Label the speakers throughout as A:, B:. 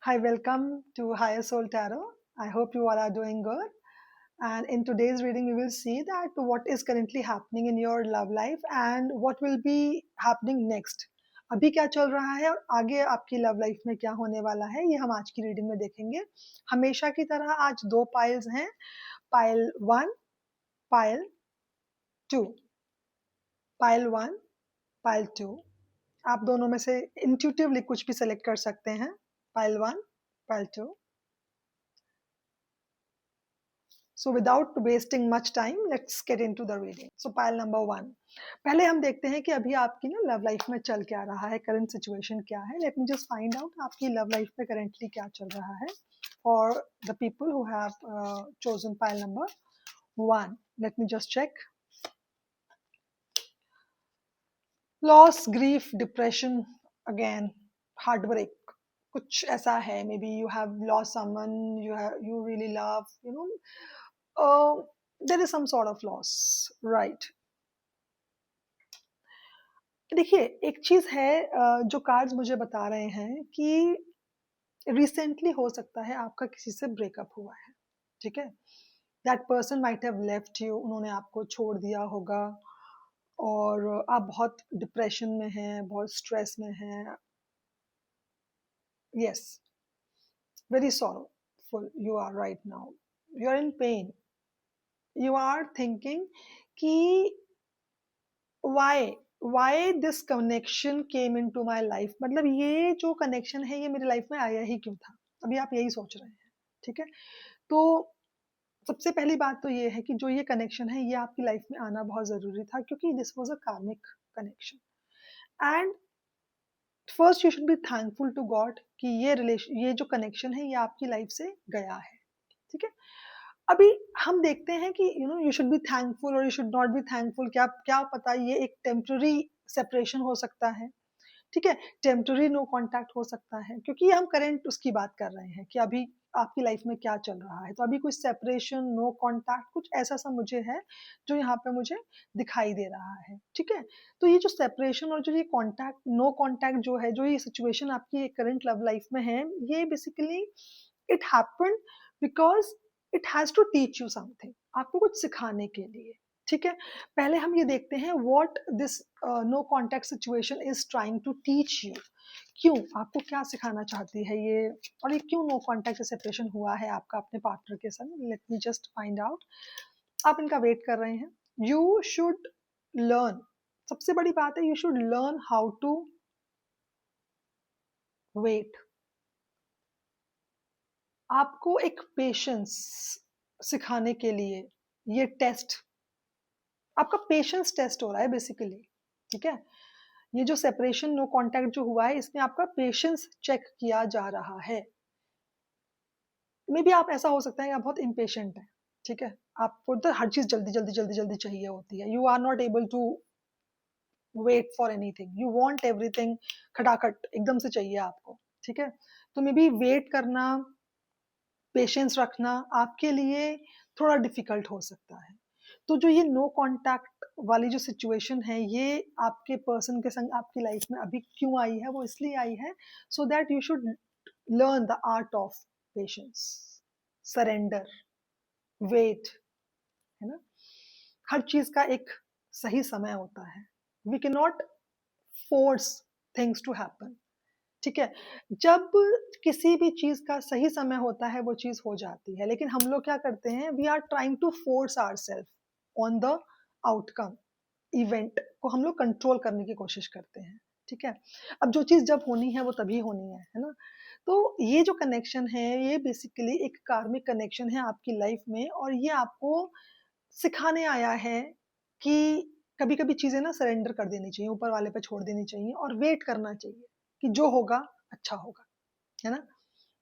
A: Hi, welcome to Higher Soul Tarot. I hope you all are doing good. And in today's reading, we will see that what is currently happening in your love life and what will be happening next. अभी क्या चल रहा है और आगे आपकी love life में क्या होने वाला है ये हम आज की रीडिंग में देखेंगे। हमेशा की तरह आज दो पाइल्स हैं, pile one, pile two, pile one, pile two. आप दोनों में से इंट्यूटिवली कुछ भी सेलेक्ट कर सकते हैं। Pile one, pile two. So without wasting much time, let's get into the reading. So pile number one. पहले हम देखते हैं कि अभी आपकी ना लव लाइफ में चल क्या रहा है, करंट सिचुएशन क्या है. Late me just find out आपकी लव लाइफ में करंटली क्या चल रहा है. For the people who have chosen pile number one, let me just check. Loss, grief, depression, again heartbreak. कुछ ऐसा है. Maybe you have lost someone you really love. Uh, there is some sort of loss, right? देखिए, एक चीज है जो cards मुझे बता रहे हैं कि रिसेंटली हो सकता है आपका किसी से ब्रेकअप हुआ है, ठीक है. That person might have left you, उन्होंने आपको छोड़ दिया होगा और आप बहुत डिप्रेशन में हैं, बहुत स्ट्रेस में हैं. Yes, very sorrowful you are right now. You are in pain. You are thinking कि why why this connection came into my life, मतलब ये जो कनेक्शन है ये मेरी लाइफ में आया ही क्यों था. अभी आप यही सोच रहे हैं, ठीक है. तो सबसे पहली बात तो ये है कि जो ये कनेक्शन है ये आपकी लाइफ में आना बहुत जरूरी था क्योंकि this was a karmic connection. And first you should be thankful to God कि ये जो कनेक्शन है ये आपकी लाइफ से गया है, ठीक है. अभी हम देखते हैं कि यू शुड बी थैंकफुल और you should not be thankful. क्या क्या पता ये एक टेम्पररी सेपरेशन हो सकता है, ठीक है. टेम्पररी नो कांटेक्ट हो सकता है क्योंकि ये हम करेंट उसकी बात कर रहे हैं कि अभी आपकी लाइफ में क्या चल रहा है. तो अभी कुछ सेपरेशन, नो कांटेक्ट, कुछ ऐसा सा मुझे है जो यहाँ पे मुझे दिखाई दे रहा है, ठीक है. तो ये जो सेपरेशन और जो ये कांटेक्ट, नो कांटेक्ट जो है, जो ये सिचुएशन आपकी करंट लव लाइफ में है, ये basically it happened because it has to teach you something, आपको कुछ सिखाने के लिए, ठीक है. पहले हम ये देखते हैं what this no contact situation is trying to teach you. क्यों, आपको क्या सिखाना चाहती है ये, और ये क्यों नो कांटेक्ट से सेपरेशन हुआ है आपका अपने पार्टनर के साथ. Let me just find out. आप इनका वेट कर रहे हैं. You should learn. सबसे बड़ी बात है, you should learn how to wait. आपको एक पेशेंस सिखाने के लिए ये टेस्ट, आपका पेशेंस टेस्ट हो रहा है बेसिकली, ठीक है. ये जो सेपरेशन, नो कांटेक्ट जो हुआ है, इसमें आपका पेशेंस चेक किया जा रहा है. मे बी आप ऐसा हो सकता है कि आप बहुत इम्पेशेंट है, ठीक है. आपको तो हर चीज जल्दी जल्दी जल्दी जल्दी चाहिए होती है. You are not able to wait for anything. You want everything खटाखट एकदम से चाहिए आपको, ठीक है. तो मे बी वेट करना, पेशेंस रखना आपके लिए थोड़ा डिफिकल्ट हो सकता है. तो जो ये नो कांटेक्ट वाली जो सिचुएशन है ये आपके पर्सन के संग आपकी लाइफ में अभी क्यों आई है, वो इसलिए आई है so that you should learn the art of patience, surrender, wait, है ना. हर चीज का एक सही समय होता है. We can not force things to happen, ठीक है. जब किसी भी चीज का सही समय होता है वो चीज हो जाती है, लेकिन हम लोग क्या करते हैं, we are trying to force our self on the outcome. Event को हम लोग कंट्रोल करने की कोशिश करते हैं, ठीक है. अब जो चीज जब होनी है वो तभी होनी है ना. तो ये जो कनेक्शन है ये बेसिकली एक कार्मिक कनेक्शन है आपकी लाइफ में, और ये आपको सिखाने आया है कि कभी कभी चीजें ना सरेंडर कर देनी चाहिए, ऊपर वाले पे छोड़ देनी चाहिए और वेट करना चाहिए कि जो होगा अच्छा होगा, है ना.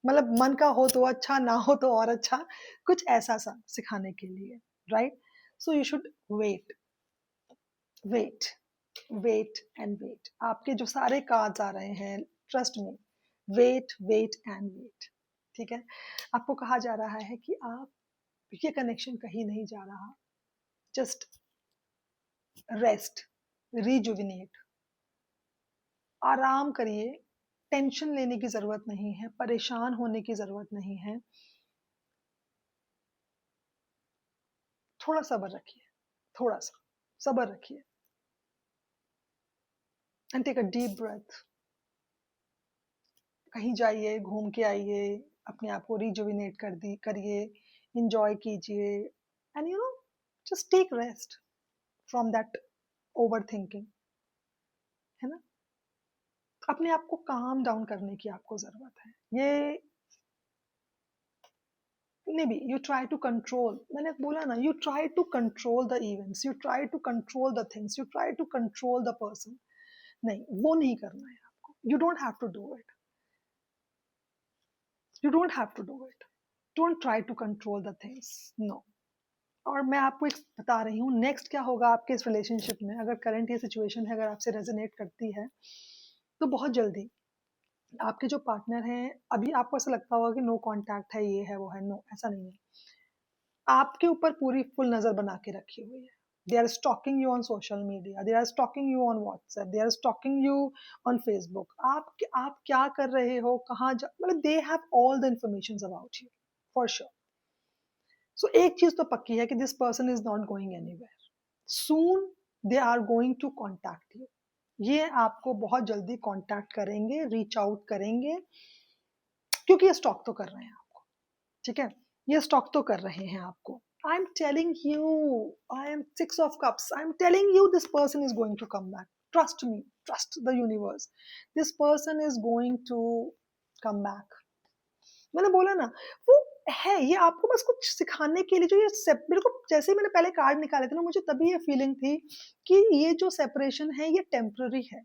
A: मतलब मन का हो तो अच्छा, ना हो तो और अच्छा, कुछ ऐसा सा सिखाने के लिए, right. So you should wait, wait, wait and wait. आपके जो सारे कार्ड्स आ रहे हैं, ट्रस्ट में, वेट, वेट एंड वेट, ठीक है. आपको कहा जा रहा है कि आप, ये कनेक्शन कहीं नहीं जा रहा. जस्ट रेस्ट, रिजुविनेट, आराम करिए, टेंशन लेने की ज़रूरत नहीं है, परेशान होने की ज़रूरत नहीं है। थोड़ा सब्र रखिए, थोड़ा-सा सब्र रखिए and take a deep breath. कहीं जाइए, घूम के आइए, अपने आप को रिजुविनेट करिए, एन्जॉय कीजिए and just take rest from that overthinking, है ना? अपने आप को काम डाउन करने की आपको ज़रूरत है। ये may be you try to control, मैंने बोला ना, you try to control the events, you try to control the things, you try to control the person. नहीं, वो नहीं करना है आपको। You don't have to do it, you don't have to do it. Don't try to control the things, no. और मैं आपको एक बता रही हूँ नेक्स्ट क्या होगा आपके इस रिलेशनशिप में, अगर करंट ये सिचुएशन है, अगर आपसे रेजोनेट करती है, तो बहुत जल्दी आपके जो पार्टनर हैं, अभी आपको ऐसा लगता होगा कि नो कांटेक्ट है, ये है, वो है, नो, ऐसा नहीं है। आपके ऊपर पूरी फुल नजर बना के रखी हुई है। They are stalking you on social media, they are stalking you on WhatsApp, they are stalking you on Facebook. आप क्या कर रहे हो, कहाँ जा, मतलब they have all the information about you for sure. So एक चीज तो पक्की है कि this person is not going anywhere, soon they are going to contact you. ये आपको बहुत जल्दी कॉन्टैक्ट करेंगे, रीच आउट करेंगे, क्योंकि ये स्टॉक तो कर रहे हैं आपको, ठीक है? ये स्टॉक तो कर रहे हैं आपको। I am telling you, I am six of cups, I am telling you this person is going to come back. Trust me, trust the universe, this person is going to come back. मैंने बोला ना, वो है, ये आपको बस कुछ सिखाने के लिए, जो ये मेरे को जैसे ही मैंने पहले कार्ड निकाले थे ना, मुझे तभी ये फीलिंग थी कि ये जो सेपरेशन है ये टेम्पररी है।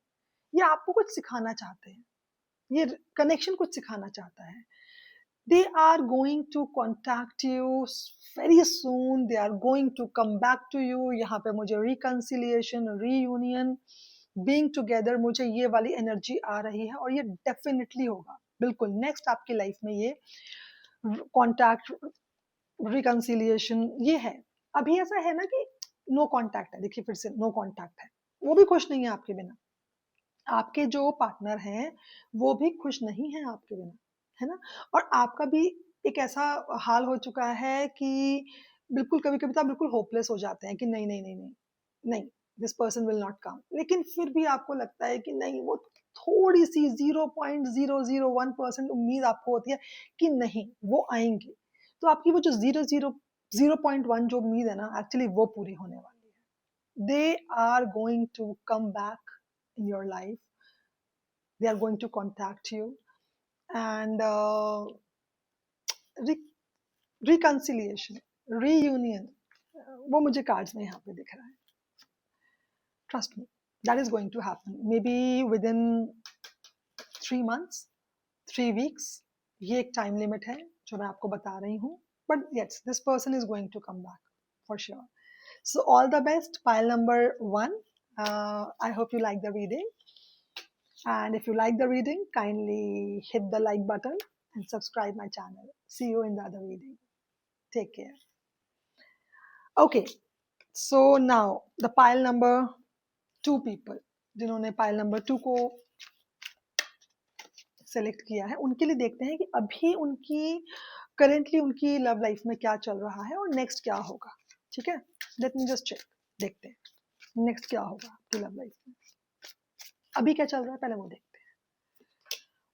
A: ये आपको कुछ सिखाना चाहते हैं, ये कनेक्शन कुछ सिखाना चाहता है। they are going to contact you very soon, they are going to come back to you। यहाँ पे मुझे reconciliation, reunion, being together, मुझे ये वाली एनर्जी आ रही है, और ये डेफिनेटली होगा, बिल्कुल नेक्स्ट आपकी लाइफ में ये कॉन्टैक्ट, रिकंसिलिएशन ये है। अभी ऐसा है ना कि नो कॉन्टैक्ट है, देखिए फिर से नो कॉन्टैक्ट है, वो भी खुश नहीं है आपके बिना। आपके जो पार्टनर हैं वो भी खुश नहीं है आपके बिना, है ना? और आपका भी एक ऐसा हाल हो चुका है कि बिल्कुल कभी-कभी तो आप बिल्कुल होपलेस हो जाते हैं कि नहीं, नहीं, नहीं, नहीं, नहीं, this person will not come. लेकिन फिर भी आपको लगता है कि नहीं, वो थोड़ी-सी 0.001% उम्मीद आपको होती है कि नहीं, वो आएँगे। तो आपकी वो जो 0.1 जो उम्मीद है ना, एक्चुअली वो पूरी होने वाली है। They are going to come back in your life, they are going to contact you, and re- reconciliation, reunion, वो मुझे कार्ड्स में यहाँ पे दिख रहा है। Trust me, that is going to happen, may be within 3 months, 3 weeks। ये एक टाइम लिमिट है जो मैं आपको बता रही हूँ, but yes, this person is going to come back for sure. So all the best, pile number 1. I hope you like the reading. And if you like the reading, kindly hit the like button and subscribe my channel. See you in the other reading. Take care. Okay, so now the pile number 2 people, जिन्होंने pile number 2 को select किया है, उनके लिए देखते हैं कि अभी उनकी करेंटली उनकी लव लाइफ में क्या चल रहा है और नेक्स्ट क्या होगा। ठीक है, लेट मी जस्ट चेक, देखते हैं नेक्स्ट क्या होगा आपकी लव लाइफ में। अभी क्या चल रहा है पहले वो देखते हैं।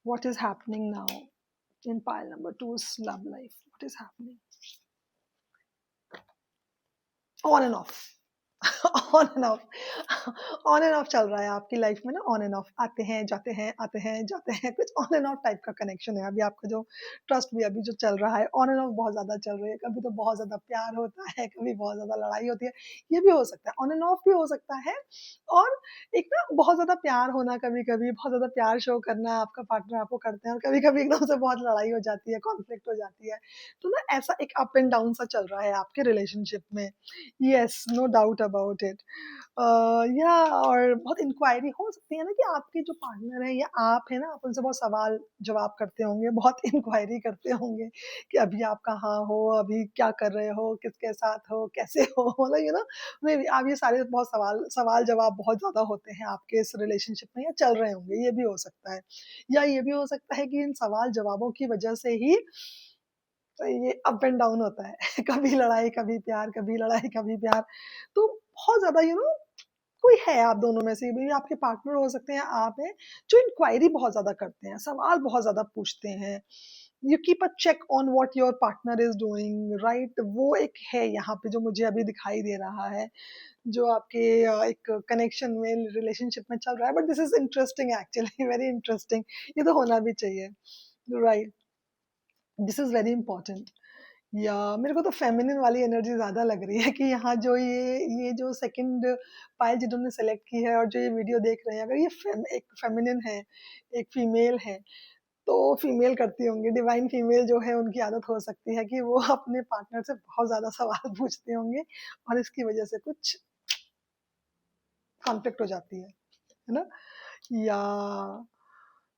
A: What is happening now in pile number 2's love life? What is happening? On and off. On and of, on and of चल रहा है आपकी लाइफ में ना, ऑन एंड ऑफ, आते हैं जाते हैं, आते हैं जाते हैं, कुछ ऑन एंड ऑफ टाइप का कनेक्शन है अभी आपका जो ट्रस्ट भी अभी जो चल रहा है, ऑन एंड ऑफ बहुत ज्यादा चल रही है। कभी तो बहुत ज्यादा प्यार होता है, कभी बहुत ज्यादा लड़ाई होती है, ये भी हो सकता है, ऑन एंड ऑफ भी हो सकता है। और एक ना बहुत ज्यादा प्यार होना, कभी कभी बहुत ज्यादा प्यार शो करना आपका पार्टनर आपको करते हैं, और कभी कभी एकदम से बहुत लड़ाई हो जाती है, कॉन्फ्लिक्ट हो जाती है। तो ना ऐसा एक अप एंड डाउन सा चल रहा है आपके रिलेशनशिप में। Yes, no doubt about it. या और बहुत इंक्वायरी हो सकती है ना कि आपके जो पार्टनर है या आप है ना, आप उनसे बहुत सवाल जवाब करते होंगे, बहुत इंक्वायरी करते होंगे कि अभी आप कहाँ हो, अभी क्या कर रहे हो, किसके साथ हो, कैसे हो, मतलब आप ये सारे बहुत सवाल जवाब बहुत ज्यादा होते हैं आपके इस रिलेशनशिप में, या चल रहे होंगे, ये भी हो सकता है। या ये भी हो सकता है कि इन सवाल जवाबों की वजह से ही तो ये अप एंड डाउन होता है कभी लड़ाई कभी प्यार, कभी लड़ाई कभी प्यार। तो बहुत ज्यादा कोई है आप दोनों में से भी, आपके पार्टनर हो सकते हैं, आप हैं, जो इंक्वायरी बहुत ज्यादा करते हैं, सवाल बहुत ज्यादा पूछते हैं। You keep a check on what your partner is doing, right? वो एक है यहाँ पे जो मुझे अभी दिखाई दे रहा है, जो आपके एक कनेक्शन में, रिलेशनशिप में चल रहा है। But this is interesting actually, very interesting. ये तो होना भी चाहिए, right? This is very important. या मेरे को तो फेमिनिन वाली एनर्जी ज्यादा लग रही है कि यहाँ जो ये जो सेकंड पाइल जिन्होंने सेलेक्ट की है और जो ये वीडियो देख रहे हैं, अगर ये एक फेमिनिन है, एक फीमेल है, तो फीमेल करती होंगी, डिवाइन फीमेल जो है, उनकी आदत हो सकती है कि वो अपने पार्टनर से बहुत ज्यादा सवाल पूछते होंगे, और इसकी वजह से कुछ कॉन्फ्लिक्ट हो जाती है ना? या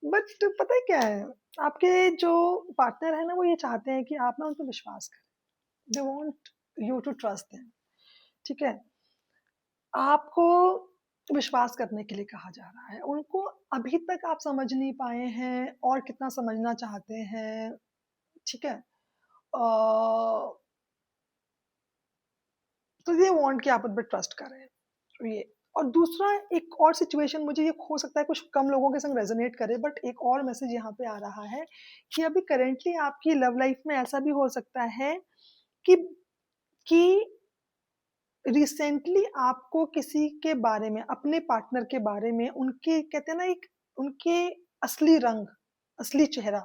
A: बट पता है क्या है, आपके जो पार्टनर है ना, वो ये चाहते हैं कि आप ना उन पर विश्वास करें। They want you to trust them, ठीक है? आपको विश्वास करने के लिए कहा जा रहा है। उनको अभी तक आप समझ नहीं पाए हैं और कितना समझना चाहते हैं, ठीक है? तो ये वांट कि आप उन पर ट्रस्ट करें, ये। और दूसरा, एक और सिचुएशन, मुझे ये हो सकता है कुछ कम लोगों के संग रेजोनेट करे, बट एक और मैसेज यहाँ पे आ रहा है कि अभी करेंटली आपकी लव लाइफ में ऐसा भी हो सकता है कि कि रिसेंटली आपको किसी के बारे में, अपने पार्टनर के बारे में, उनके कहते हैं ना, एक उनके असली रंग, असली चेहरा,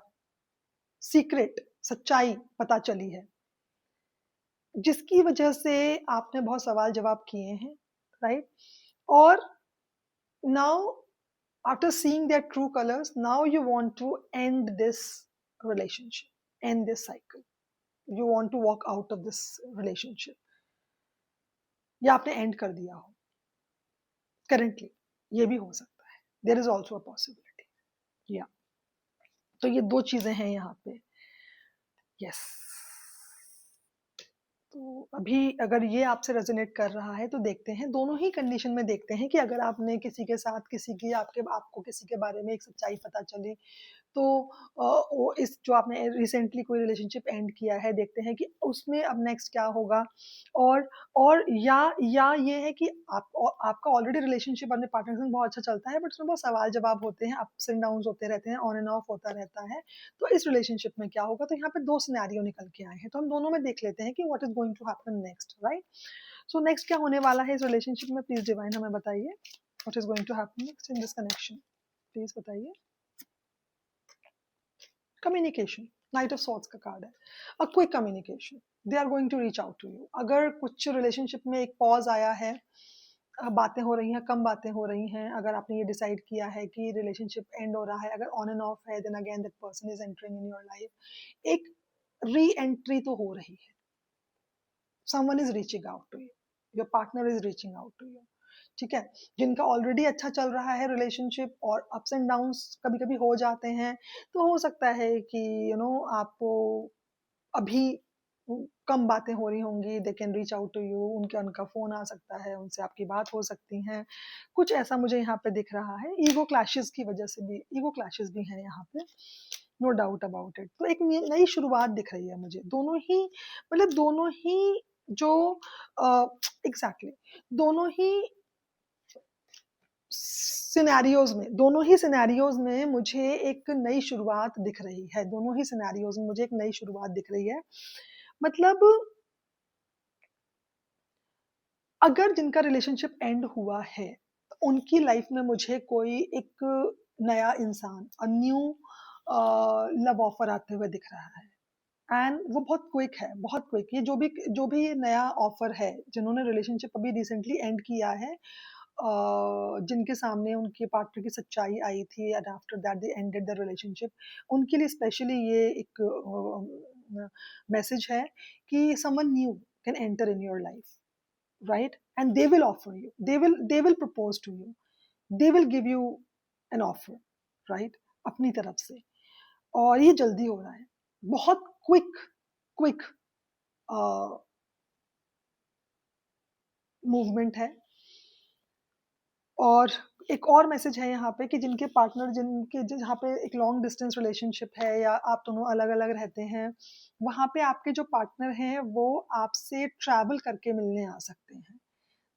A: सीक्रेट, सच्चाई पता चली है, जिसकी वजह से आपने बहुत सवाल जवाब किए हैं, राइट? और now after seeing their true colors, now you want to end this relationship, end this cycle. You want to walk out of this relationship, या आपने एंड कर दिया हो करेंटली, ये भी हो सकता है। There is also a possibility, yeah. तो ये दो चीजें हैं यहाँ पे, यस। तो अभी अगर ये आपसे रेजोनेट कर रहा है, तो देखते हैं, दोनों ही कंडीशन में देखते हैं कि अगर आपने किसी के साथ, किसी की आपको किसी के बारे में एक सच्चाई पता चली, तो वो इस जो आपने रिसेंटली कोई रिलेशनशिप एंड किया है, देखते हैं कि उसमें अब नेक्स्ट क्या होगा। और ये है कि आपका ऑलरेडी रिलेशनशिप अपने पार्टनर से बहुत अच्छा चलता है, बट उसमें बहुत सवाल जवाब होते हैं, अप्स एंड डाउन होते रहते हैं, ऑन एंड ऑफ होता रहता है। तो इस रिलेशनशिप में क्या होगा? तो यहाँ पे दो सिनेरियो निकल के आए हैं, तो हम दोनों में देख लेते हैं कि what is going to happen next, right? So next क्या होने वाला है इस रिलेशनशिप में? प्लीज डिवाइन हमें बताइए, what is going to happen next in this connection, please बताइए। कम्युनिकेशन, नाइट ऑफ सॉर्ड्स का कार्ड है, a quick communication, they are going to reach out to you. अगर कुछ रिलेशनशिप में एक पॉज आया है, बातें हो रही हैं, कम बातें हो रही हैं, अगर आपने ये डिसाइड किया है कि रिलेशनशिप एंड हो रहा है, अगर ऑन एंड ऑफ है, then again that person is entering in your life. एक री एंट्री तो हो रही है, someone is reaching out to you, your partner is reaching out to you, ठीक है? जिनका ऑलरेडी अच्छा चल रहा है रिलेशनशिप, और अप्स एंड डाउन्स कभी कभी हो जाते हैं, तो हो सकता है कि आपको अभी कम बातें हो रही होंगी, they can reach out to you, उनका फोन आ सकता है, उनसे आपकी बात हो सकती है, कुछ ऐसा मुझे यहाँ पे दिख रहा है। ईगो क्लैशेस की वजह से भी, ईगो क्लैशेस भी हैं यहाँ पे, नो डाउट अबाउट इट। तो एक नई शुरुआत दिख रही है मुझे, दोनों ही, मतलब दोनों ही जो एग्जैक्टली दोनों ही सिनेरियोज में मुझे एक नई शुरुआत दिख रही है, दोनों ही सिनेरियोज में मुझे एक नई शुरुआत दिख रही है। मतलब अगर जिनका रिलेशनशिप एंड हुआ है, तो उनकी लाइफ में मुझे कोई एक नया इंसान, अ न्यू लव ऑफर आते हुए दिख रहा है। एंड वो बहुत क्विक है, बहुत क्विक। ये जो भी ये नया ऑफर है, जिन्होंने रिलेशनशिप अभी रिसेंटली एंड किया है, जिनके सामने उनके पार्टनर की सच्चाई आई थी, and after that they ended the relationship, उनके लिए स्पेशली ये एक मैसेज है कि someone new can enter in your life, right? And they will offer you, they will propose to you, they will give you an offer, right? अपनी तरफ से। और ये जल्दी हो रहा है, बहुत क्विक मूवमेंट है। और एक और मैसेज है यहाँ पे कि जिनके पार्टनर, जिनके जहाँ पे एक लॉन्ग डिस्टेंस रिलेशनशिप है या आप दोनों अलग अलग रहते हैं, वहाँ पे आपके जो पार्टनर हैं वो आपसे ट्रैवल करके मिलने आ सकते हैं।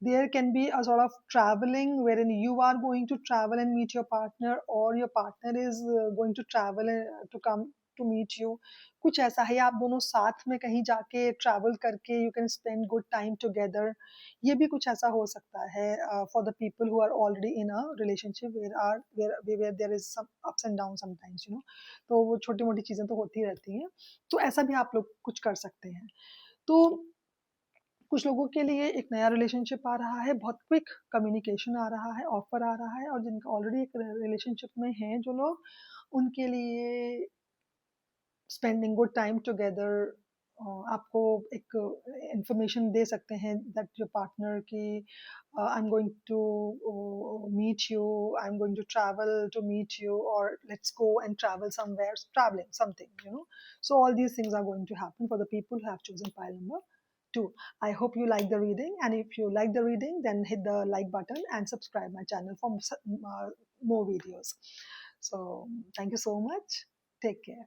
A: There can be a sort of traveling wherein you are going to travel and meet your partner, or your partner is going to travel to come to meet you। कुछ ऐसा है, या आप दोनों साथ में कहीं जाके ट्रैवल करके you can spend good time together। ये भी कुछ ऐसा हो सकता है for the people who are already in a relationship where there is some ups and downs sometimes, you know। तो वो छोटी मोटी चीज़ें तो होती रहती हैं, तो ऐसा भी आप लोग कुछ कर सकते हैं। तो कुछ लोगों के लिए एक नया रिलेशनशिप आ रहा है, बहुत क्विक कम्युनिकेशन आ रहा है, ऑफर आ रहा है, और जिनका ऑलरेडी एक रिलेशनशिप में हैं जो लोग, उनके लिए स्पेंडिंग गुड टाइम टुगेदर आपको एक इंफॉर्मेशन दे सकते हैं दैट योर पार्टनर की I am going to meet you, I am going to travel to meet you, और let's go and travel somewhere, travelling something, you know। So all these things are going to happen for the people who have chosen pile number 2। I hope you like the reading, and if you like the reading, then hit the like button and subscribe my channel for more videos। So thank you so much. Take care.